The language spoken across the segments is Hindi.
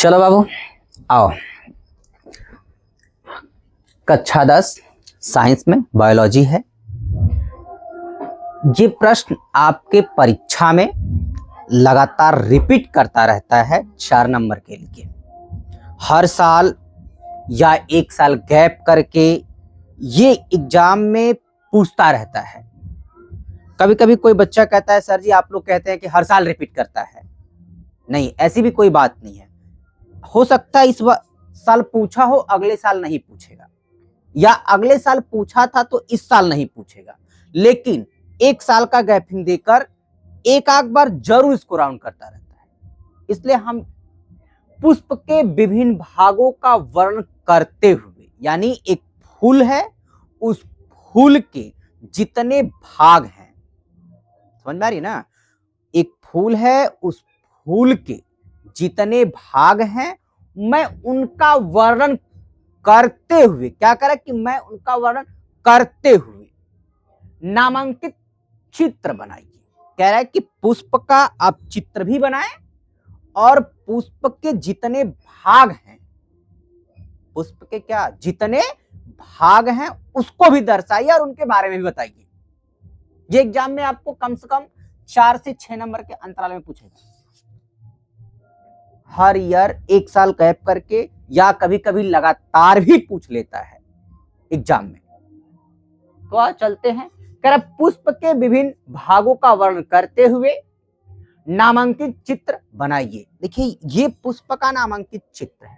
चलो बाबू आओ। कक्षा 10 साइंस में बायोलॉजी है। ये प्रश्न आपके परीक्षा में लगातार रिपीट करता रहता है 4 नंबर के लिए। हर साल या 1 साल गैप करके ये एग्जाम में पूछता रहता है। कभी कभी कोई बच्चा कहता है सर जी आप लोग कहते हैं कि हर साल रिपीट करता है। नहीं, ऐसी भी कोई बात नहीं है। हो सकता है इस साल पूछा हो, अगले साल नहीं पूछेगा, या अगले साल पूछा था तो इस साल नहीं पूछेगा, लेकिन 1 साल का गैपिंग देकर एक आध बार जरूर इसको राउंड करता रहता है। इसलिए हम पुष्प के विभिन्न भागों का वर्णन करते हुए, यानी एक फूल है, उस फूल के जितने भाग हैं, समझ में आ रही है ना? एक फूल है, उस फूल के जितने भाग हैं मैं उनका वर्णन करते हुए, क्या करा कि मैं उनका वर्णन करते हुए नामांकित चित्र बनाइए। कह रहा है कि पुष्प का आप चित्र भी बनाएं और पुष्प के जितने भाग हैं, पुष्प के क्या जितने भाग हैं उसको भी दर्शाइए और उनके बारे में भी बताइए। ये एग्जाम में आपको कम से कम 4 से 6 नंबर के अंतराल में पूछेगा। हर ईयर 1 साल गैप करके या कभी कभी लगातार भी पूछ लेता है एग्जाम में। तो आज चलते हैं। कह रहा पुष्प के विभिन्न भागों का वर्णन करते हुए नामांकित चित्र बनाइए। देखिए ये पुष्प का नामांकित चित्र है।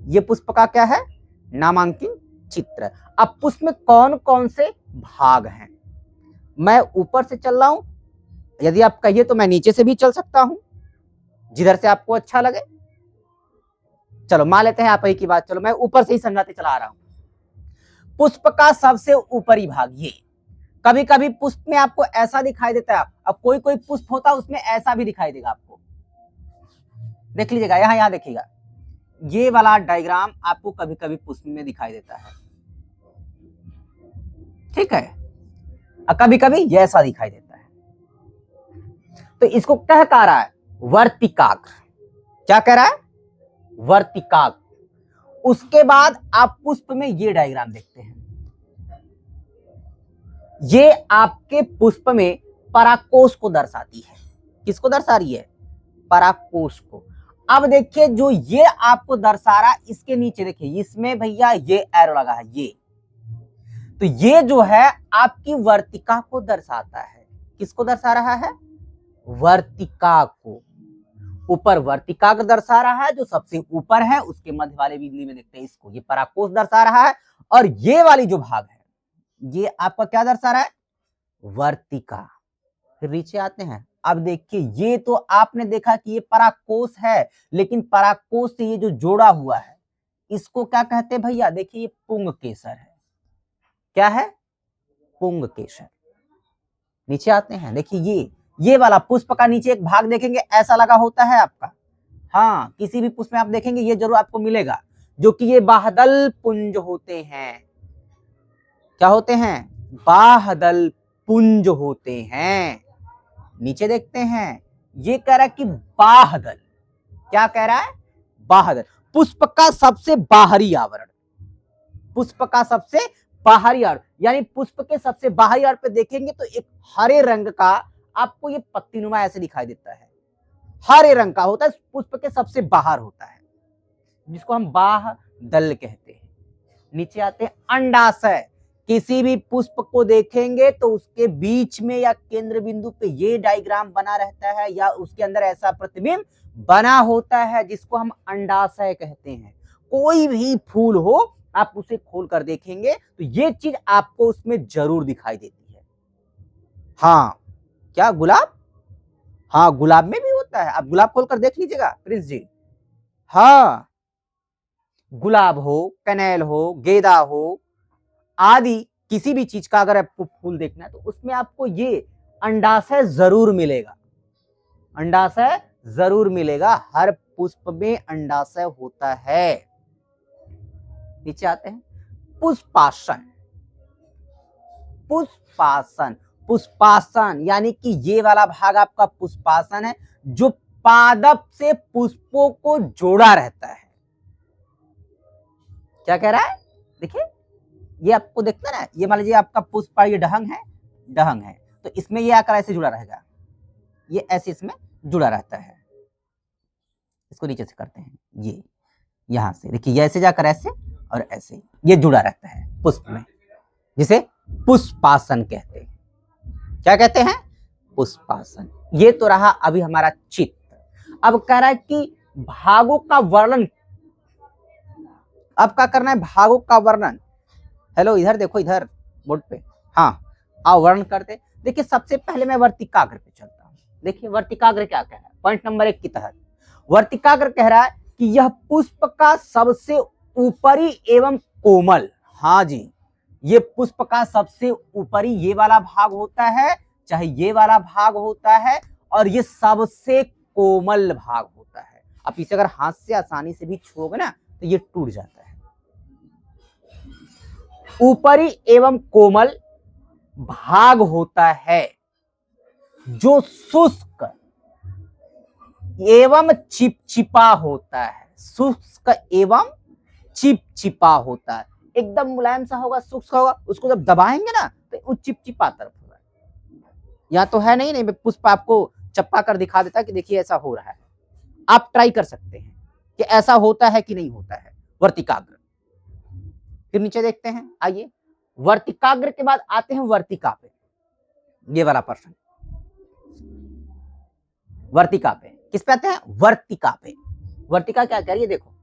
ये पुष्प का क्या है? नामांकित चित्र। अब पुष्प में कौन कौन से भाग हैं? मैं ऊपर से चल रहा हूं, यदि आप कहिए तो मैं नीचे से भी चल सकता हूं, जिधर से आपको अच्छा लगे। चलो मान लेते हैं आप ही की बात, चलो मैं ऊपर से ही समझाते चला आ रहा हूं। पुष्प का सबसे ऊपरी भाग ये। कभी कभी पुष्प में आपको ऐसा दिखाई देता है, अब कोई कोई पुष्प होता है उसमें ऐसा भी दिखाई देगा आपको। देख लीजिएगा, यहां देखिएगा, ये वाला डायग्राम आपको कभी कभी पुष्प में दिखाई देता है, ठीक है, और कभी कभी ये ऐसा दिखाई देता है। तो इसको क्या कह रहा है? वर्तिकाग्र। क्या कह रहा है? वर्तिकाग्र। उसके बाद आप पुष्प में ये डायग्राम देखते हैं, ये आपके पुष्प में परागकोश को दर्शाती है। किसको दर्शा रही है? परागकोश को। अब देखिए जो ये आपको दर्शा रहा है, इसके नीचे देखिए, इसमें भैया ये एरो लगा है, ये तो ये जो है आपकी वर्तिका को दर्शाता है। किसको दर्शा रहा है? वर्तिका को। ऊपर वर्तिका को दर्शा रहा है, जो सबसे ऊपर है उसके मध्य वाले बिंदु में देखते हैं इसको, ये परागकोश दर्शा रहा है। और ये वाली जो भाग है ये आपका क्या दर्शा रहा है? वर्तिका। फिर नीचे आते हैं, अब देखिए ये तो आपने देखा कि ये परागकोश है, लेकिन परागकोश से ये जो जोड़ा हुआ है इसको क्या कहते हैं भैया? देखिए ये पुंगकेसर है। क्या है? पुंगकेसर। नीचे आते हैं, देखिए ये वाला पुष्प का नीचे एक भाग देखेंगे ऐसा लगा होता है आपका। हाँ, किसी भी पुष्प में आप देखेंगे ये जरूर आपको मिलेगा, जो कि ये बाह्यदल पुंज होते हैं। क्या होते हैं? बाह्यदल पुंज होते हैं। नीचे देखते हैं, ये कह रहा है कि बाह्यदल। क्या कह रहा है? बाह्यदल। पुष्प का सबसे बाहरी आवरण, पुष्प का सबसे बाहरी आवरण, यानी पुष्प के सबसे बाहरी आवरण पे देखेंगे तो एक हरे रंग का आपको ये पत्तीनुमा ऐसे दिखाई देता है, हरे रंग का होता है, पुष्प के सबसे बाहर होता है, जिसको हम बाह्यदल कहते हैं। नीचे आते हैं, अंडाशय। किसी भी पुष्प को देखेंगे तो उसके बीच में या केंद्र बिंदु पे ये डायग्राम बना रहता है, या उसके अंदर ऐसा प्रतिबिंब बना होता है जिसको हम अंडाशय कहते हैं। कोई भी फूल हो आप उसे खोल कर देखेंगे तो ये चीज आपको उसमें जरूर दिखाई देती है। हाँ, क्या गुलाब? हाँ, गुलाब में भी होता है। आप गुलाब खोल कर देख लीजिएगा प्रिंस जी। हाँ, गुलाब हो, कनेल हो, गेंदा हो आदि किसी भी चीज का अगर आपको फूल देखना है तो उसमें आपको ये अंडाशय जरूर मिलेगा। अंडाशय जरूर मिलेगा, हर पुष्प में अंडाशय होता है। नीचे आते हैं, पुष्पासन। पुष्पासन, पुष्पासन यानी कि ये वाला भाग आपका पुष्पासन है, जो पादप से पुष्पों को जोड़ा रहता है। क्या कह रहा है? देखिए, ये आपको देखता है ना, ये मान लीजिए आपका पुष्प, ये डहंग है, तो इसमें ये आकर ऐसे जुड़ा रहेगा, ये ऐसे इसमें जुड़ा रहता है। इसको नीचे से करते हैं, ये यहां से देखिए, ये ऐसे जाकर ऐसे और ऐसे ये जुड़ा रहता है पुष्प में, जिसे पुष्पासन कहते हैं। क्या कहते हैं? पुष्पासन। ये तो रहा अभी हमारा चित्त। अब कह रहा है कि भागों का वर्णन, अब क्या करना है? भागों का वर्णन। हेलो, इधर देखो, इधर बोर्ड पे, हाँ आओ वर्णन करते। देखिए, सबसे पहले मैं वर्तिकाग्र पे चलता हूँ। देखिए वर्तिकाग्र क्या कह रहा है, पॉइंट नंबर 1 की तहत वर्तिकाग्र कह रहा है कि यह पुष्प का सबसे ऊपरी एवं कोमल, हाँ जी, ये पुष्प का सबसे ऊपरी ये वाला भाग होता है, चाहे ये वाला भाग होता है, और ये सबसे कोमल भाग होता है। अब इसे अगर हाथ से आसानी से भी छुओगे ना तो ये टूट जाता है। ऊपरी एवं कोमल भाग होता है जो शुष्क एवं चिपचिपा होता है। शुष्क एवं चिपचिपा होता है, एकदम मुलायम सा होगा, शुष्क होगा, उसको जब दबाएंगे ना तो वो चिपचिपा तरफ होगा। या तो है नहीं पुष्प आपको चप्पा कर दिखा देता कि देखिए ऐसा हो रहा है। आप ट्राई कर सकते हैं कि ऐसा होता है कि नहीं होता है वर्तिकाग्र। फिर नीचे देखते हैं, आइए वर्तिकाग्र के बाद आते हैं वर्तिका पे। ये वाला प्रश्न वर्तिका पे, किस पे आते हैं? वर्तिका पे। वर्तिका क्या कह रही है? देखो,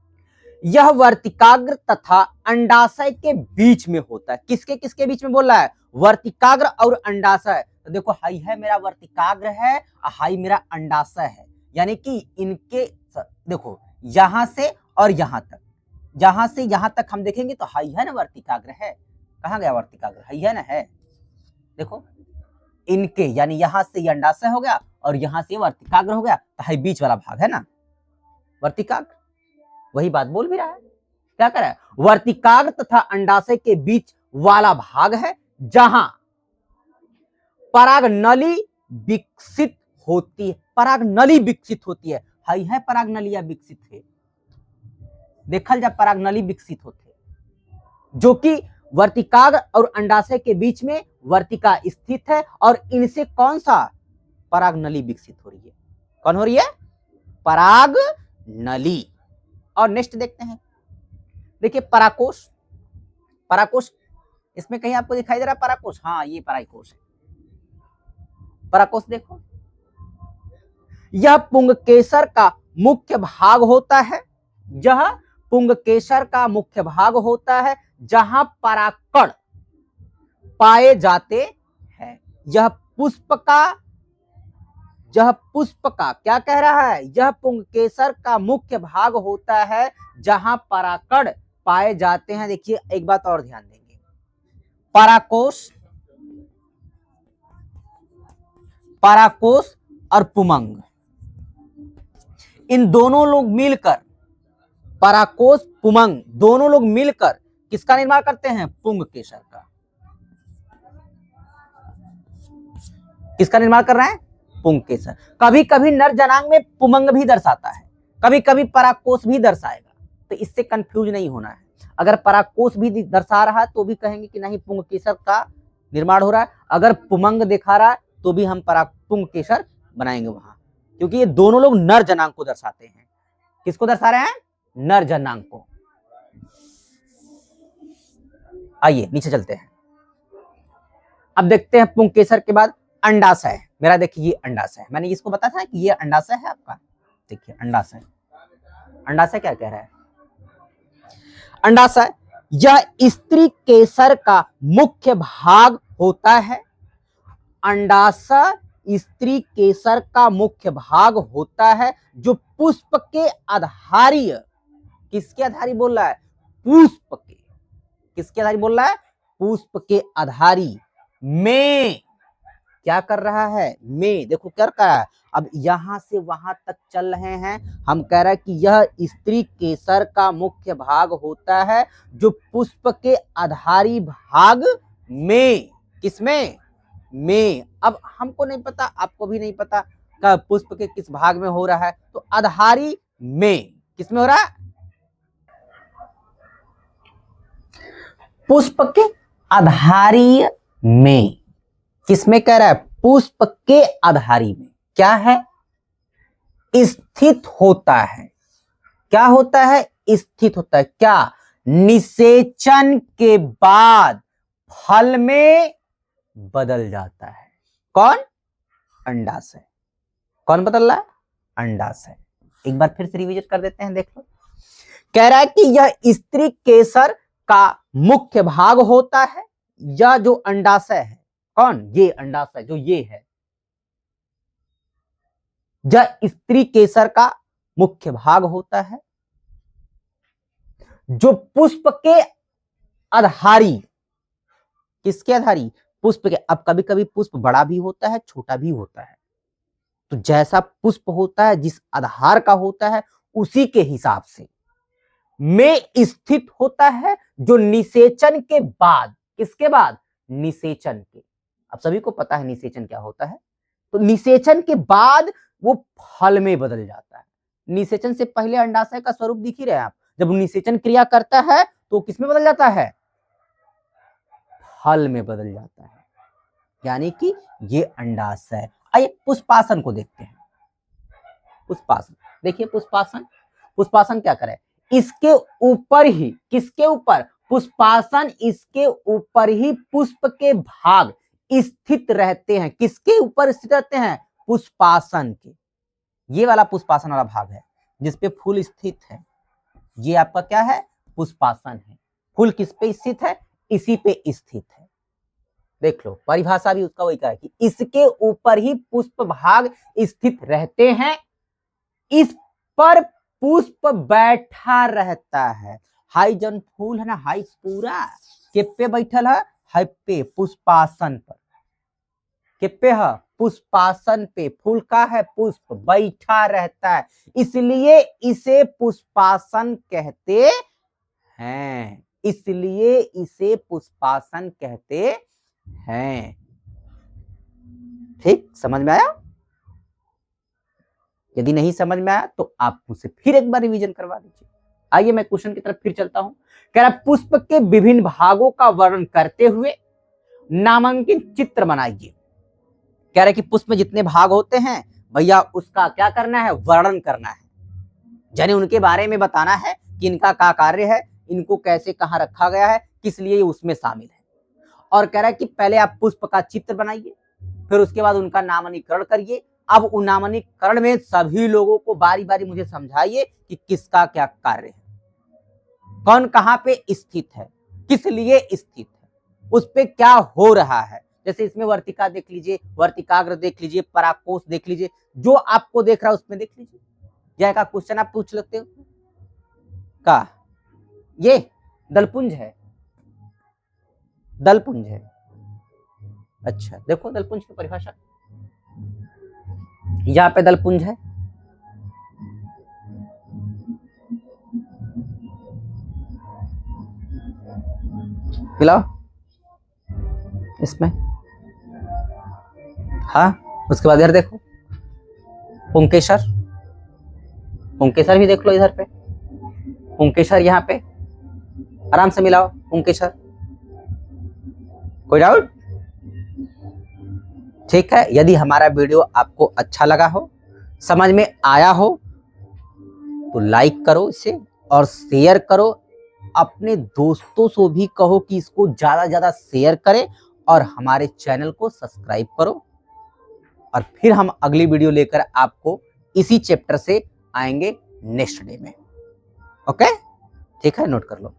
यह वर्तिकाग्र तथा अंडाशय के बीच में होता है। किसके किसके बीच में बोल रहा है? वर्तिकाग्र और अंडाशय। तो देखो, हाई है मेरा वर्तिकाग्र है, हाई मेरा अंडाशय है, यानी कि इनके देखो यहां से और यहां तक, जहां से यहां तक हम देखेंगे तो हाई है ना, वर्तिकाग्र है। कहां गया वर्तिकाग्र? हाई है ना, है। देखो इनके, यानी यहां से ये अंडाशय हो गया और यहां से वर्तिकाग्र हो गया, तो हाई बीच वाला भाग है ना वर्तिकाग्र। वही बात बोल भी रहा है। क्या कर रहा है? वर्तिकाग्र तथा अंडाशय के बीच वाला भाग है जहां परागनली विकसित होती है। परागनली विकसित होती है, हाई है परागनलियां विकसित है। देखल जब परागनली विकसित होते, जो कि वर्तिकाग्र और अंडाशय के बीच में वर्तिका स्थित है, और इनसे कौन सा परागनली विकसित हो रही है? कौन हो रही है? परागनली। और नेक्स्ट देखते हैं, देखिए पराकोश। पराकोश इसमें कहीं आपको दिखाई दे रहा है पराकोश? हाँ, ये पराकोश है। पराकोश देखो, यह पुंगकेसर का मुख्य भाग होता है। यह पुंगकेसर का मुख्य भाग होता है जहां परागकण पाए जाते हैं। यह पुष्प का क्या कह रहा है? यह पुंगकेसर का मुख्य भाग होता है जहां परागकण पाए जाते हैं। देखिए एक बात और ध्यान देंगे, पराकोश और पुमंग, इन दोनों लोग मिलकर, पराकोश पुमंग दोनों लोग मिलकर किसका निर्माण करते हैं? पुंगकेसर का। किसका निर्माण कर रहे हैं? पुंगकेसर। कभी कभी नर जनांग में पुमंग भी दर्शाता है, कभी कभी पराकोश भी दर्शाएगा, तो इससे कंफ्यूज नहीं होना है। अगर पराकोश भी दर्शा रहा है तो भी कहेंगे कि नहीं, पुंगकेसर का निर्माण हो रहा है। अगर पुमंग दिखा रहा है तो भी हम पुंगकेसर बनाएंगे वहां, क्योंकि ये दोनों लोग नर जनांग को दर्शाते हैं। किसको दर्शा रहे हैं? नर जनांग को। आइए नीचे चलते हैं, अब देखते हैं पुंगकेसर के बाद अंडाशय। मेरा देखिए ये अंडाशय है, मैंने इसको बताया था कि ये अंडाशय है आपका। देखिए अंडाशय, अंडाशय क्या कह रहा है? अंडाशय यह स्त्री केसर का मुख्य भाग होता है। अंडाशय स्त्री केसर का मुख्य भाग होता है जो पुष्प के आधारीय, किसके आधारी बोल रहा है? पुष्प के। किसके आधारी बोल रहा है? पुष्प के आधारी में क्या कर रहा है? में। देखो क्या कर रहा है, अब यहां से वहां तक चल रहे हैं। हम कह रहे हैं कि यह स्त्री केसर का मुख्य भाग होता है जो पुष्प के आधारी भाग में, किसमें? में। अब हमको नहीं पता, आपको भी नहीं पता, का पुष्प के किस भाग में हो रहा है? तो आधारी में। किस में हो रहा है? पुष्प के आधारी में। किसमें कह रहा है? पुष्प के आधारी में। क्या है? स्थित होता है। क्या होता है? स्थित होता है। क्या? निषेचन के बाद फल में बदल जाता है। कौन? अंडाशय। कौन बदल रहा है? अंडाशय। एक बार फिर से रिविजिट कर देते हैं, देख लो। कह रहा है कि यह स्त्री केसर का मुख्य भाग होता है। यह जो अंडाशय है, कौन? ये अंडाशय जो ये है, यह स्त्री केसर का मुख्य भाग होता है, जो पुष्प के आधारी। किसके आधारी? पुष्प के। अब कभी कभी पुष्प बड़ा भी होता है, छोटा भी होता है, तो जैसा पुष्प होता है, जिस आधार का होता है, उसी के हिसाब से में स्थित होता है, जो निषेचन के बाद। किसके बाद? निषेचन के। अब सभी को पता है निषेचन क्या होता है। तो निषेचन के बाद वो फल में बदल जाता है। निषेचन से पहले अंडाशय का स्वरूप दिख ही रहे आप। जब निषेचन क्रिया करता है तो किसमें बदल जाता है? फल में बदल जाता है। यानी कि ये अंडाशय। आइए पुष्पासन को देखते हैं। पुष्पासन देखिए। पुष्पासन, पुष्पासन क्या करे? इसके ऊपर ही, किसके ऊपर? पुष्पासन इसके ऊपर ही पुष्प के भाग स्थित रहते हैं। किसके ऊपर स्थित रहते हैं? पुष्पासन के। ये वाला पुष्पासन वाला भाग है जिसपे फूल स्थित है। ये आपका क्या है? पुष्पासन है। फूल किस पे स्थित है? इसी पे स्थित है। देख लो, परिभाषा भी उसका वही का है कि इसके ऊपर ही पुष्प भाग स्थित रहते हैं, इस पर पुष्प बैठा रहता है। हाई जन फूल है ना, हाई पूरा के पे बैठल है, हाई पे पुष्पासन पर। के पे है? पुष्पासन पे। फूल का है? पुष्प बैठा रहता है, इसलिए इसे पुष्पासन कहते हैं। इसलिए इसे पुष्पासन कहते हैं। ठीक, समझ में आया? यदि नहीं समझ में आया तो आप मुझसे फिर एक बार रिवीजन करवा दीजिए। आइए मैं क्वेश्चन की तरफ फिर चलता हूं। कह रहा पुष्प के विभिन्न भागों का वर्णन करते हुए नामांकित चित्र बनाइए। कह रहे कि पुष्प में जितने भाग होते हैं भैया, उसका क्या करना है? वर्णन करना है। यानी उनके बारे में बताना है कि इनका क्या कार्य है, इनको कैसे कहां रखा गया है, किस लिए उसमें शामिल है। और कह रहा है कि पहले आप पुष्प का चित्र बनाइए, फिर उसके बाद उनका नामकरण करिए। अब उन नामकरण में सभी लोगों को बारी बारी मुझे समझाइए कि किसका क्या कार्य है, कौन कहां पे स्थित है, किस लिए स्थित है, उस पे क्या हो रहा है। जैसे इसमें वर्तिका देख लीजिए, वर्तिकाग्र देख लीजिए, पराकोश देख लीजिए, जो आपको देख रहा है उसमें देख लीजिए। यह का क्वेश्चन आप पूछ सकते हो का? ये दलपुंज है, दलपुंज है। अच्छा देखो दलपुंज की परिभाषा, यहां पे दलपुंज है, मिलाओ इसमें। हाँ, उसके बाद इधर देखो पुंकेसर, पुंकेसर भी देख लो इधर पे, पुंकेसर यहाँ पे आराम से मिलाओ पुंकेसर। कोई डाउट? ठीक है। यदि हमारा वीडियो आपको अच्छा लगा हो, समझ में आया हो, तो लाइक करो इसे और शेयर करो। अपने दोस्तों से भी कहो कि इसको ज्यादा से ज्यादा शेयर करें और हमारे चैनल को सब्सक्राइब करो। और फिर हम अगली वीडियो लेकर आपको इसी चैप्टर से आएंगे नेक्स्ट डे में। ओके, ठीक है, नोट कर लो।